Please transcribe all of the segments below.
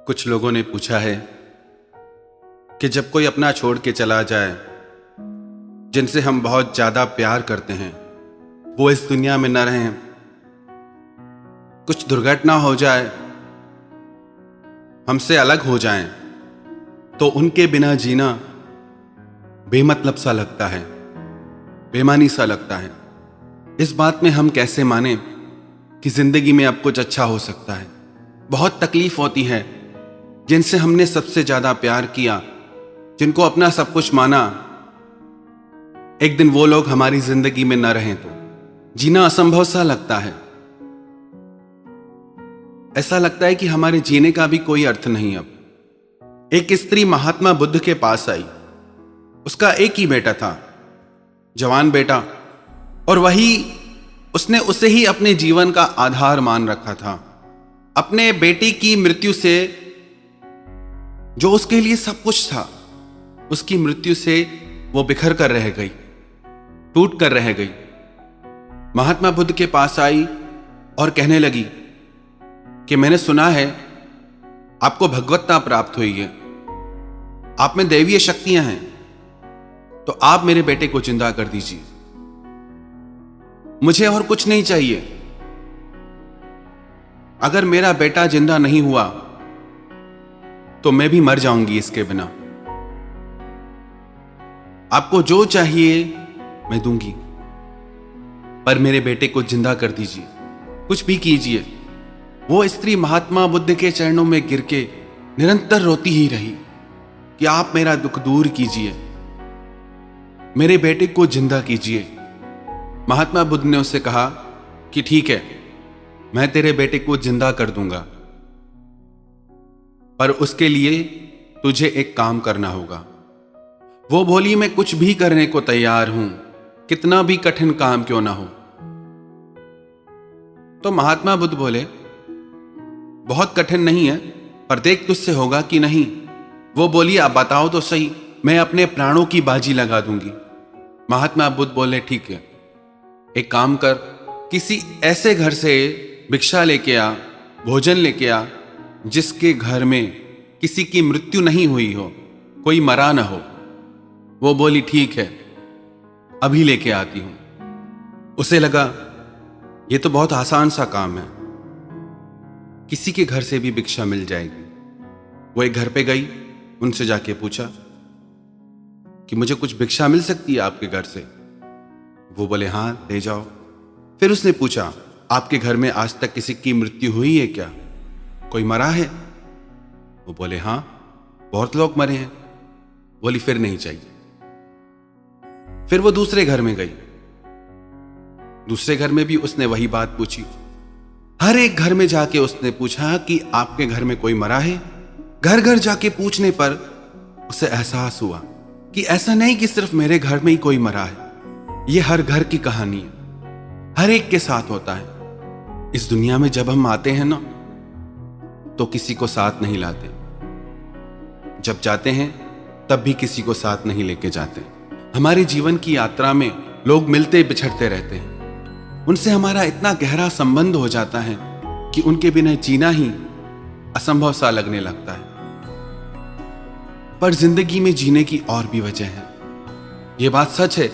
कुछ लोगों ने पूछा है कि जब कोई अपना छोड़ के चला जाए, जिनसे हम बहुत ज्यादा प्यार करते हैं, वो इस दुनिया में न रहें, कुछ दुर्घटना हो जाए, हमसे अलग हो जाएं, तो उनके बिना जीना बेमतलब सा लगता है, बेमानी सा लगता है। इस बात में हम कैसे माने कि जिंदगी में अब कुछ अच्छा हो सकता है। बहुत तकलीफ होती है जिनसे हमने सबसे ज्यादा प्यार किया, जिनको अपना सब कुछ माना, एक दिन वो लोग हमारी जिंदगी में न रहें तो जीना असंभव सा लगता है। ऐसा लगता है कि हमारे जीने का भी कोई अर्थ नहीं। अब एक स्त्री महात्मा बुद्ध के पास आई। उसका एक ही बेटा था, जवान बेटा, और उसने उसे ही अपने जीवन का आधार मान रखा था। अपने बेटी की मृत्यु से, जो उसके लिए सब कुछ था, उसकी मृत्यु से वो बिखर कर रह गई, टूट कर रह गई। महात्मा बुद्ध के पास आई और कहने लगी कि मैंने सुना है आपको भगवत्ता प्राप्त हुई है, आप में दैवीय शक्तियां हैं, तो आप मेरे बेटे को जिंदा कर दीजिए। मुझे और कुछ नहीं चाहिए। अगर मेरा बेटा जिंदा नहीं हुआ तो मैं भी मर जाऊंगी इसके बिना। आपको जो चाहिए मैं दूंगी, पर मेरे बेटे को जिंदा कर दीजिए, कुछ भी कीजिए। वो स्त्री महात्मा बुद्ध के चरणों में गिर के निरंतर रोती ही रही कि आप मेरा दुख दूर कीजिए, मेरे बेटे को जिंदा कीजिए। महात्मा बुद्ध ने उससे कहा कि ठीक है, मैं तेरे बेटे को जिंदा कर दूंगा, पर उसके लिए तुझे एक काम करना होगा। वो बोली, मैं कुछ भी करने को तैयार हूं, कितना भी कठिन काम क्यों ना हो। तो महात्मा बुद्ध बोले, बहुत कठिन नहीं है, पर देख तुझसे होगा कि नहीं। वो बोली, आप बताओ तो सही, मैं अपने प्राणों की बाजी लगा दूंगी। महात्मा बुद्ध बोले, ठीक है, एक काम कर, किसी ऐसे घर से भिक्षा लेके आ, भोजन लेके आ, जिसके घर में किसी की मृत्यु नहीं हुई हो, कोई मरा ना हो। वो बोली, ठीक है, अभी लेके आती हूं। उसे लगा ये तो बहुत आसान सा काम है, किसी के घर से भी भिक्षा मिल जाएगी। वो एक घर पे गई, उनसे जाके पूछा कि मुझे कुछ भिक्षा मिल सकती है आपके घर से। वो बोले, हां, ले जाओ। फिर उसने पूछा, आपके घर में आज तक किसी की मृत्यु हुई है क्या, कोई मरा है? वो बोले, हां, बहुत लोग मरे हैं। बोली, फिर नहीं चाहिए। फिर वो दूसरे घर में गई। दूसरे घर में भी उसने वही बात पूछी। हर एक घर में जाके उसने पूछा कि आपके घर में कोई मरा है। घर घर जाके पूछने पर उसे एहसास हुआ कि ऐसा नहीं कि सिर्फ मेरे घर में ही कोई मरा है, ये हर घर की कहानी है, हर एक के साथ होता है। इस दुनिया में जब हम आते हैं ना, तो किसी को साथ नहीं लाते, जब जाते हैं तब भी किसी को साथ नहीं लेके जाते। हमारे जीवन की यात्रा में लोग मिलते बिछड़ते रहते हैं, उनसे हमारा इतना गहरा संबंध हो जाता है कि उनके बिना जीना ही असंभव सा लगने लगता है। पर जिंदगी में जीने की और भी वजह है। यह बात सच है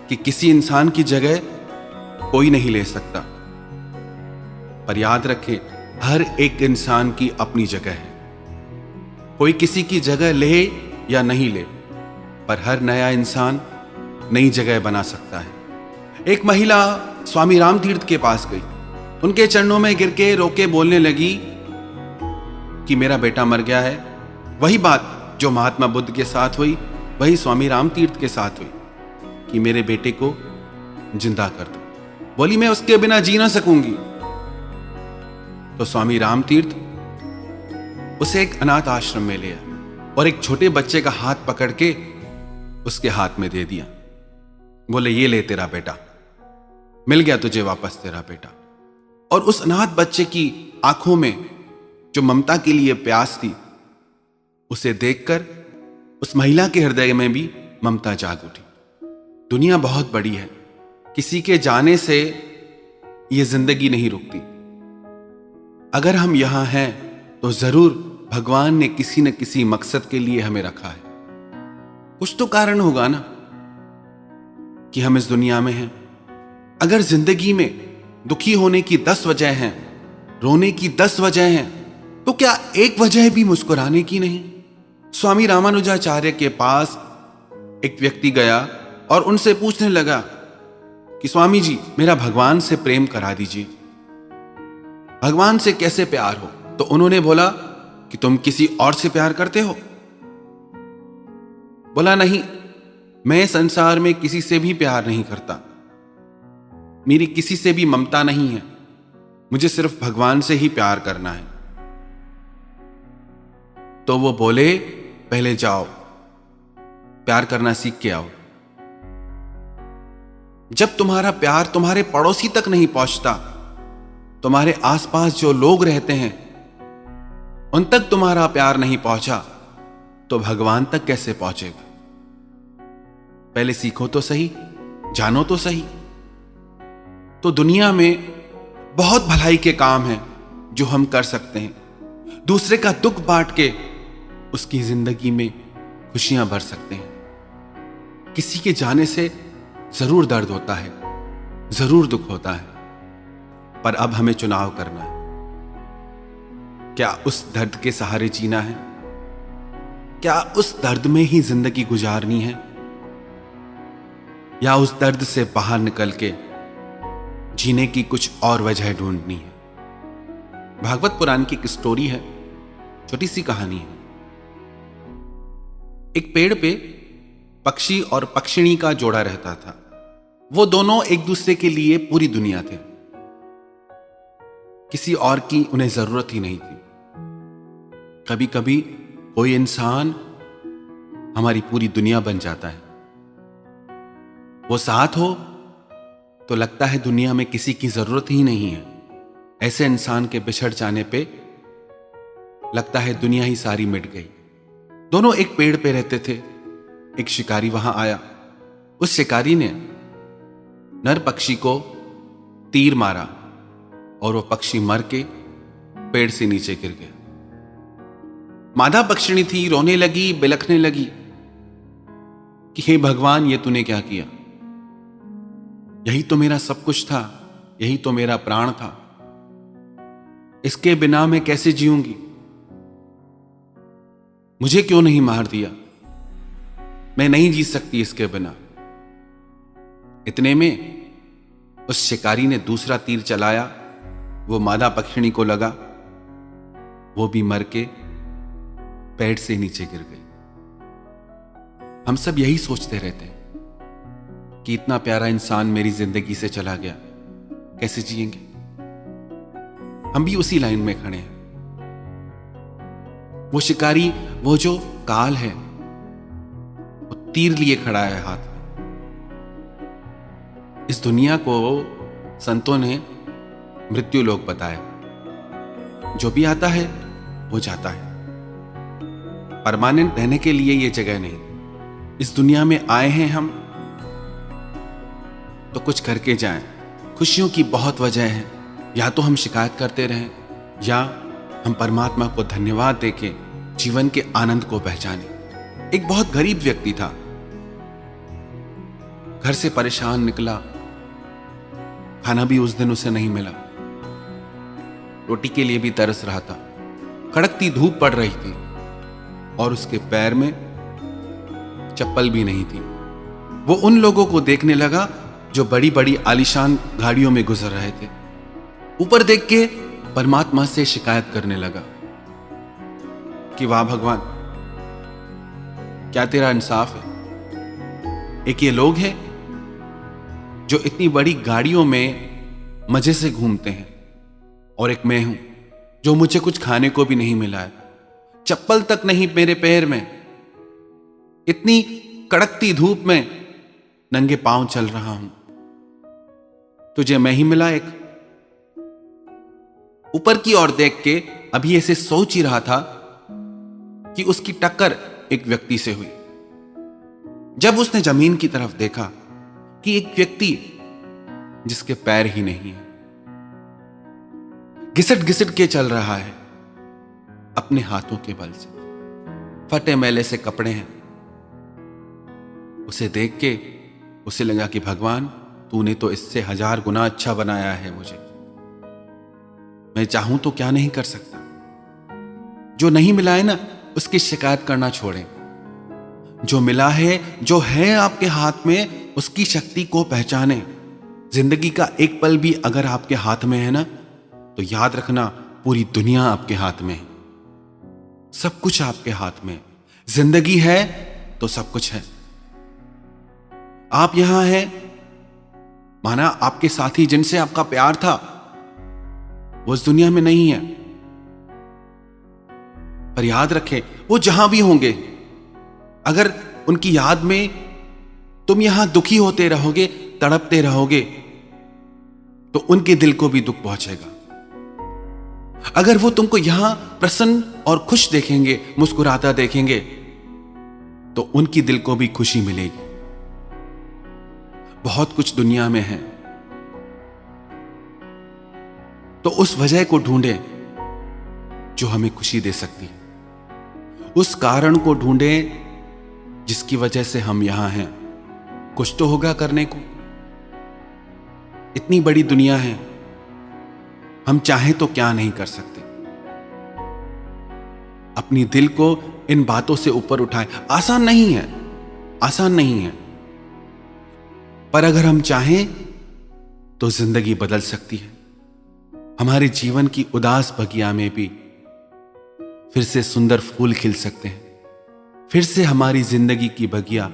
कि किसी इंसान की जगह कोई नहीं ले सकता, पर याद रखें, हर एक इंसान की अपनी जगह है। कोई किसी की जगह ले या नहीं ले, पर हर नया इंसान नई जगह बना सकता है। एक महिला स्वामी राम तीर्थ के पास गई, उनके चरणों में गिर के रोके बोलने लगी कि मेरा बेटा मर गया है। वही बात जो महात्मा बुद्ध के साथ हुई, वही स्वामी राम तीर्थ के साथ हुई कि मेरे बेटे को जिंदा कर दो। बोली, मैं उसके बिना जी ना सकूंगी। तो स्वामी राम तीर्थ उसे एक अनाथ आश्रम में ले आए और एक छोटे बच्चे का हाथ पकड़ के उसके हाथ में दे दिया। बोले, ये ले तेरा बेटा, मिल गया तुझे वापस तेरा बेटा। और उस अनाथ बच्चे की आंखों में जो ममता के लिए प्यास थी, उसे देखकर उस महिला के हृदय में भी ममता जाग उठी। दुनिया बहुत बड़ी है, किसी के जाने से ये जिंदगी नहीं रुकती। अगर हम यहां हैं तो जरूर भगवान ने किसी न किसी मकसद के लिए हमें रखा है। कुछ तो कारण होगा ना कि हम इस दुनिया में हैं। अगर जिंदगी में दुखी होने की 10 वजह हैं, रोने की 10 वजह हैं, तो क्या एक वजह भी मुस्कुराने की नहीं? स्वामी रामानुजाचार्य के पास एक व्यक्ति गया और उनसे पूछने लगा कि स्वामी जी, मेरा भगवान से प्रेम करा दीजिए, भगवान से कैसे प्यार हो? तो उन्होंने बोला कि तुम किसी और से प्यार करते हो? बोला नहीं, मैं संसार में किसी से भी प्यार नहीं करता, मेरी किसी से भी ममता नहीं है, मुझे सिर्फ भगवान से ही प्यार करना है। तो वो बोले, पहले जाओ प्यार करना सीख के आओ। जब तुम्हारा प्यार तुम्हारे पड़ोसी तक नहीं पहुंचता, तुम्हारे आसपास जो लोग रहते हैं उन तक तुम्हारा प्यार नहीं पहुंचा, तो भगवान तक कैसे पहुंचेगा? पहले सीखो तो सही, जानो तो सही। तो दुनिया में बहुत भलाई के काम हैं जो हम कर सकते हैं। दूसरे का दुख बांट के उसकी जिंदगी में खुशियां भर सकते हैं। किसी के जाने से जरूर दर्द होता है, जरूर दुख होता है, पर अब हमें चुनाव करना है। क्या उस दर्द के सहारे जीना है? क्या उस दर्द में ही जिंदगी गुजारनी है, या उस दर्द से बाहर निकल के जीने की कुछ और वजह ढूंढनी है? भागवत पुराण की एक स्टोरी है, छोटी सी कहानी है। एक पेड़ पे पक्षी और पक्षिणी का जोड़ा रहता था। वो दोनों एक दूसरे के लिए पूरी दुनिया थे, किसी और की उन्हें जरूरत ही नहीं थी। कभी कभी कोई इंसान हमारी पूरी दुनिया बन जाता है। वो साथ हो तो लगता है दुनिया में किसी की जरूरत ही नहीं है। ऐसे इंसान के बिछड़ जाने पे लगता है दुनिया ही सारी मिट गई। दोनों एक पेड़ पे रहते थे। एक शिकारी वहां आया। उस शिकारी ने नर पक्षी को तीर मारा और वो पक्षी मर के पेड़ से नीचे गिर गया। मादा पक्षिणी थी, रोने लगी, बिलखने लगी कि हे भगवान, ये तूने क्या किया? यही तो मेरा सब कुछ था, यही तो मेरा प्राण था, इसके बिना मैं कैसे जीऊंगी? मुझे क्यों नहीं मार दिया? मैं नहीं जी सकती इसके बिना। इतने में उस शिकारी ने दूसरा तीर चलाया। वो मादा पक्षिणी को लगा, वो भी मर के पेड़ से नीचे गिर गई। हम सब यही सोचते रहते हैं कि इतना प्यारा इंसान मेरी जिंदगी से चला गया, कैसे जिएंगे? हम भी उसी लाइन में खड़े हैं। वो शिकारी, वो जो काल है, वो तीर लिए खड़ा है हाथ में। इस दुनिया को संतों ने मृत्यु लोक बताया। जो भी आता है वो जाता है। परमानेंट रहने के लिए ये जगह नहीं। इस दुनिया में आए हैं हम तो कुछ करके जाएं। खुशियों की बहुत वजह है। या तो हम शिकायत करते रहें, या हम परमात्मा को धन्यवाद देके जीवन के आनंद को पहचाने। एक बहुत गरीब व्यक्ति था, घर से परेशान निकला, खाना भी उस दिन उसे नहीं मिला, रोटी के लिए भी तरस रहा था। कड़कती धूप पड़ रही थी और उसके पैर में चप्पल भी नहीं थी। वो उन लोगों को देखने लगा जो बड़ी बड़ी आलीशान गाड़ियों में गुजर रहे थे। ऊपर देख के परमात्मा से शिकायत करने लगा कि वाह भगवान, क्या तेरा इंसाफ है। एक ये लोग हैं जो इतनी बड़ी गाड़ियों में मजे से घूमते हैं, और एक मैं हूं जो मुझे कुछ खाने को भी नहीं मिला है, चप्पल तक नहीं मेरे पैर में, इतनी कड़कती धूप में नंगे पांव चल रहा हूं। तुझे मैं ही मिला एक। ऊपर की ओर देख के अभी ऐसे सोच ही रहा था कि उसकी टक्कर एक व्यक्ति से हुई। जब उसने जमीन की तरफ देखा कि एक व्यक्ति जिसके पैर ही नहीं है, घिसट घिसट के चल रहा है, अपने हाथों के बल से। फटे मैले से कपड़े हैं। उसे देख के उसे लगा कि भगवान, तूने तो इससे 1000 गुना अच्छा बनाया है मुझे। मैं चाहूं तो क्या नहीं कर सकता। जो नहीं मिला है ना, उसकी शिकायत करना छोड़ें। जो मिला है, जो है आपके हाथ में, उसकी शक्ति को पहचानें। जिंदगी का एक पल भी अगर आपके हाथ में है ना, तो याद रखना पूरी दुनिया आपके हाथ में है। सब कुछ आपके हाथ में। जिंदगी है तो सब कुछ है। आप यहां हैं, माना आपके साथी जिनसे आपका प्यार था वो इस दुनिया में नहीं है, पर याद रखें वो जहां भी होंगे, अगर उनकी याद में तुम यहां दुखी होते रहोगे, तड़पते रहोगे, तो उनके दिल को भी दुख पहुंचेगा। अगर वो तुमको यहां प्रसन्न और खुश देखेंगे, मुस्कुराता देखेंगे, तो उनकी दिल को भी खुशी मिलेगी। बहुत कुछ दुनिया में है, तो उस वजह को ढूंढें जो हमें खुशी दे सकती है। उस कारण को ढूंढें जिसकी वजह से हम यहां हैं। कुछ तो होगा करने को। इतनी बड़ी दुनिया है, हम चाहें तो क्या नहीं कर सकते। अपनी दिल को इन बातों से ऊपर उठाएं। आसान नहीं है, आसान नहीं है, पर अगर हम चाहें तो जिंदगी बदल सकती है। हमारे जीवन की उदास बगिया में भी फिर से सुंदर फूल खिल सकते हैं। फिर से हमारी जिंदगी की बगिया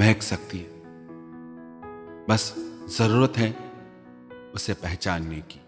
महक सकती है। बस जरूरत है उसे पहचानने की।